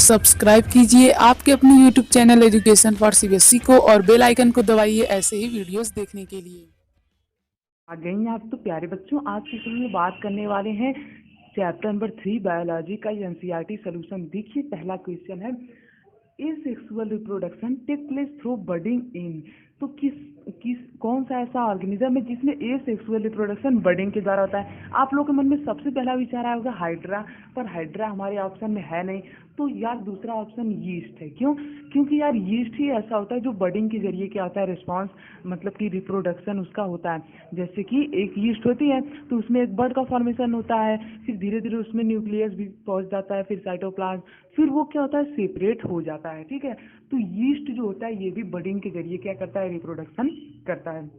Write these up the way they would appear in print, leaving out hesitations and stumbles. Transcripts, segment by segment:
Subscribe कीजिए आपके अपने YouTube channel education for CBSE को और बेल आइकन को दबाइए ऐसे ही वीडियोस देखने के लिए। आ गई हैं आप तो प्यारे बच्चों। आज की वीडियो में बात करने वाले हैं चैप्टर नंबर 3 बायोलॉजी का एनसीईआरटी सोल्यूशन। देखिए पहला क्वेश्चन है, asexual reproduction take place through budding in. तो किस कौन सा ऐसा ऑर्गेनिज्म है जिसमें एसेक्सुअल रिप्रोडक्शन बडिंग के द्वारा होता है। आप लोगों के मन में सबसे पहला विचार आया होगा हाइड्रा, पर हाइड्रा हमारे ऑप्शन में है नहीं। तो यार दूसरा ऑप्शन यीस्ट है। क्यों? क्योंकि यार यीस्ट ही ऐसा होता है जो बडिंग के जरिए क्या होता है, रिस्पॉन्स मतलब कि रिप्रोडक्शन उसका होता है। जैसे कि एक यीस्ट होती है तो उसमें एक बर्ड का फॉर्मेशन होता है, फिर धीरे धीरे उसमें न्यूक्लियस भी पहुंच जाता है, फिर साइटोप्लाज्म, फिर वो क्या होता है, सेपरेट हो जाता है। ठीक है, तो यीस्ट जो होता है ये भी बडिंग के जरिए क्या करता है, रिप्रोडक्शन करता है।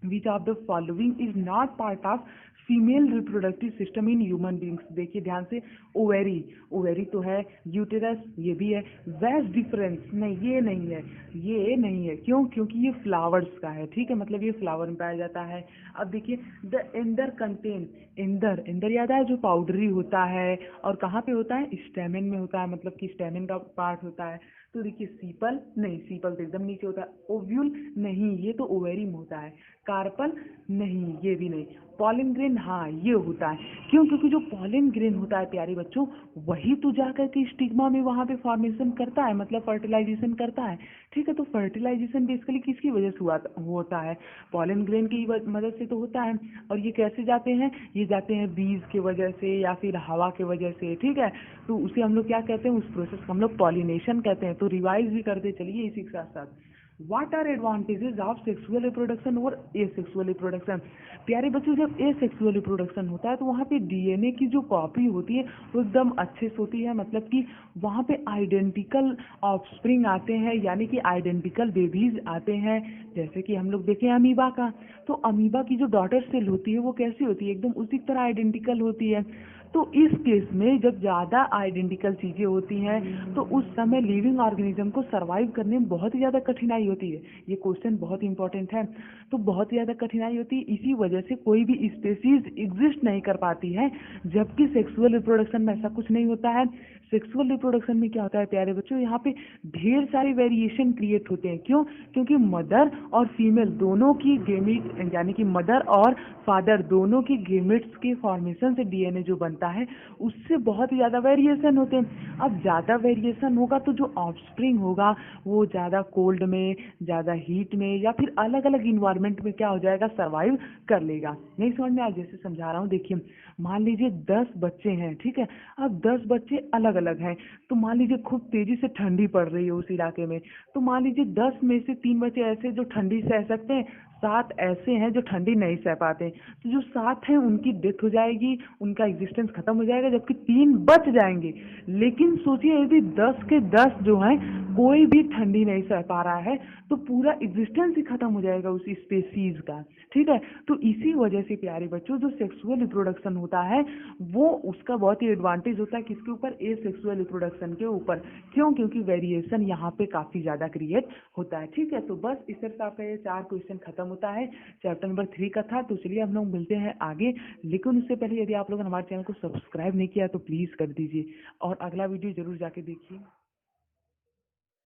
Which of the following is not part of female reproductive system in human beings. देखिए ध्यान से, ओवेरी, ओवेरी तो है, यूटेरस ये भी है, वैस डिफरेंस नहीं, ये नहीं है, ये नहीं है। क्यों? क्योंकि ये फ्लावर्स का है। ठीक है, मतलब ये फ्लावर में पाया जाता है। अब देखिए द एंडर कंटेन, एंडर, एंडर याद है जो पाउडरी होता है, और कहाँ पे होता है, स्टेमेन में होता है, मतलब कि स्टेमेन का पार्ट होता है। तो देखिए सीपल नहीं, सीपल तो एकदम नीचे होता है। ओव्यूल नहीं, ये तो ओवेरी में होता है। कार्पल नहीं, ये भी नहीं। पॉलिन ग्रेन हाँ ये होता है। क्यों? क्योंकि जो पॉलिन ग्रेन होता है प्यारे बच्चों, वही तो जाकर के स्टिग्मा में वहाँ पे फॉर्मेशन करता है, मतलब फर्टिलाइजेशन करता है। ठीक है, तो फर्टिलाइजेशन बेसिकली किसकी वजह से होता है, पॉलिन ग्रेन की मदद से तो होता है। और ये कैसे जाते हैं, ये जाते हैं बीज की वजह से या फिर हवा की वजह से। ठीक है, तो उसे हम लोग क्या कहते हैं, उस प्रोसेस को हम लोग पॉलिनेशन कहते हैं। तो रिवाइज भी करते चलिए इसी के साथ साथ। What are advantages of sexual reproduction और asexual reproduction। प्यारे बच्चों जब asexual reproduction होता है तो वहाँ पे डीएनए की जो कॉपी होती है वो एकदम अच्छे से होती है, मतलब कि वहाँ पे आइडेंटिकल ऑफस्प्रिंग आते हैं, यानी कि आइडेंटिकल बेबीज आते हैं। जैसे कि हम लोग देखें अमीबा का, तो अमीबा की जो डॉटर सेल होती है वो कैसी होती है, एकदम उसी तरह आइडेंटिकल होती है। तो इस केस में जब ज़्यादा आइडेंटिकल चीज़ें होती हैं तो उस समय लिविंग ऑर्गेनिज्म को सर्वाइव करने में बहुत ही ज़्यादा कठिनाई होती है। ये क्वेश्चन बहुत इंपॉर्टेंट है। तो बहुत ही ज़्यादा कठिनाई होती है, इसी वजह से कोई भी स्पेसीज एग्जिस्ट नहीं कर पाती है। जबकि सेक्सुअल रिप्रोडक्शन में ऐसा कुछ नहीं होता है। सेक्सुअल रिप्रोडक्शन में क्या होता है प्यारे बच्चों, यहाँ पे ढेर सारे वेरिएशन क्रिएट होते हैं। क्यों? क्योंकि मदर और फीमेल दोनों की गेमिट, यानी कि मदर और फादर दोनों की गेमिट्स के फॉर्मेशन से डीएनए जो बनता है उससे बहुत ही ज़्यादा वेरिएशन होते हैं। अब ज़्यादा वेरिएशन होगा तो जो ऑफस्प्रिंग होगा वो ज़्यादा कोल्ड में, ज़्यादा हीट में या फिर अलग अलग इन्वायरमेंट में क्या हो जाएगा, सर्वाइव कर लेगा। नहीं समझ में? आज जैसे समझा रहा हूँ, देखिए मान लीजिए 10 बच्चे हैं। ठीक है, अब 10 बच्चे अलग अलग हैं। तो मान लीजिए खूब तेजी से ठंडी पड़ रही है उस इलाके में, तो मान लीजिए 10 में से 3 बच्चे ऐसे जो ठंडी सह सकते हैं, 7 ऐसे हैं जो ठंडी नहीं सह पाते। तो जो 7 हैं उनकी डेथ हो जाएगी, उनका एग्जिस्टेंस खत्म हो जाएगा, जबकि 3 बच जाएंगे। लेकिन सोचिए यदि 10 के 10 जो हैं कोई भी ठंडी नहीं सह पा रहा है तो पूरा एग्जिस्टेंस ही खत्म हो जाएगा उस स्पेसीज का। ठीक है, तो इसी वजह से प्यारे बच्चों जो सेक्सुअल रिप्रोडक्शन होता है वो उसका बहुत ही एडवांटेज होता है किसके ऊपर, ए सेक्सुअल रिप्रोडक्शन के ऊपर। क्यों? क्योंकि वेरिएशन यहाँ पे काफ़ी ज़्यादा क्रिएट होता है। ठीक है, तो बस इस तरह से आपका ये 4 क्वेश्चन खत्म होता है। चैप्टर नंबर 3 का था। तो चलिए हम लोग मिलते हैं आगे, लेकिन उससे पहले यदि आप लोगों ने हमारे चैनल को सब्सक्राइब नहीं किया तो प्लीज़ कर दीजिए और अगला वीडियो जरूर जाके देखिए।